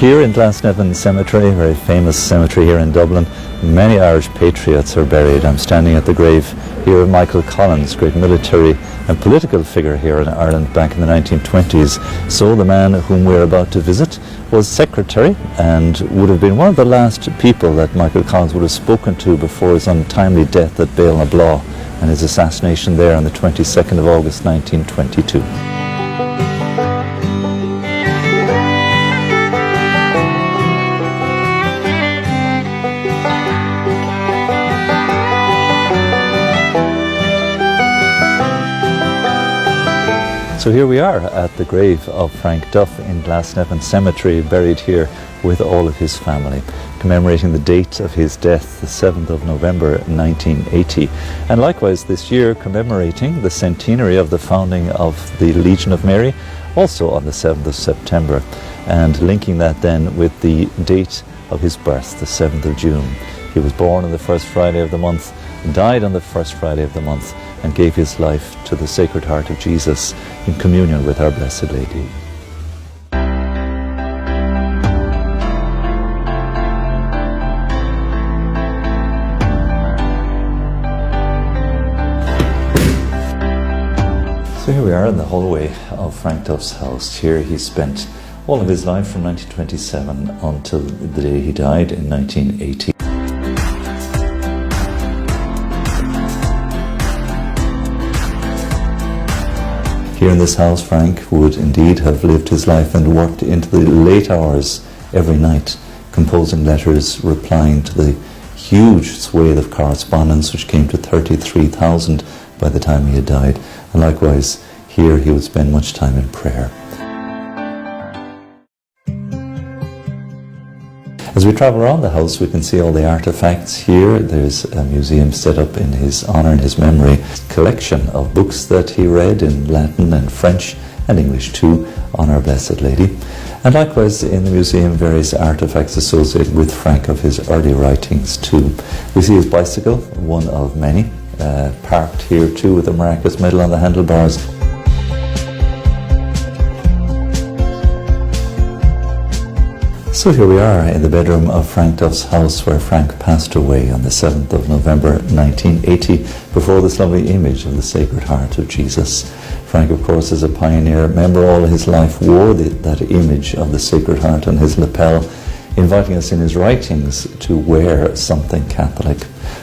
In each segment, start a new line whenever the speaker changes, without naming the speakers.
Here in Glasnevin Cemetery, a very famous cemetery here in Dublin, many Irish patriots are buried. I'm standing at the grave here of Michael Collins, great military and political figure here in Ireland back in the 1920s. So the man whom we're about to visit was secretary and would have been one of the last people that Michael Collins would have spoken to before his untimely death at Bale-na-Blá and his assassination there on the 22nd of August 1922. So here we are at the grave of Frank Duff in Glasnevin Cemetery, buried here with all of his family, commemorating the date of his death, the 7th of November 1980. And likewise this year commemorating the centenary of the founding of the Legion of Mary, also on the 7th of September, and linking that then with the date of his birth, the 7th of June. He was born on the first Friday of the month, died on the first Friday of the month, and gave his life to the Sacred Heart of Jesus in communion with our Blessed Lady. So here we are in the hallway of Frank Duff's house. Here he spent all of his life from 1927 until the day he died in 1980. Here in this house, Frank would indeed have lived his life and worked into the late hours every night, composing letters, replying to the huge swathe of correspondence, which came to 33,000 by the time he had died. And likewise, here he would spend much time in prayer. As we travel around the house, we can see all the artifacts here. There's a museum set up in his honour and his memory. A collection of books that he read in Latin and French and English too on our Blessed Lady. And likewise in the museum, various artifacts associated with Frank of his early writings too. We see his bicycle, one of many, parked here too with a miraculous medal on the handlebars. So here we are in the bedroom of Frank Duff's house, where Frank passed away on the 7th of November 1980 before this lovely image of the Sacred Heart of Jesus. Frank, of course, is a pioneer. Remember, all his life wore that image of the Sacred Heart on his lapel, inviting us in his writings to wear something Catholic.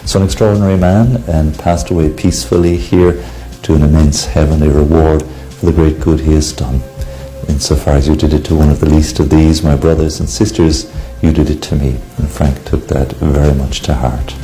So an extraordinary man, and passed away peacefully here to an immense heavenly reward for the great good he has done. Insofar as you did it to one of the least of these, my brothers and sisters, you did it to me. And Frank took that very much to heart.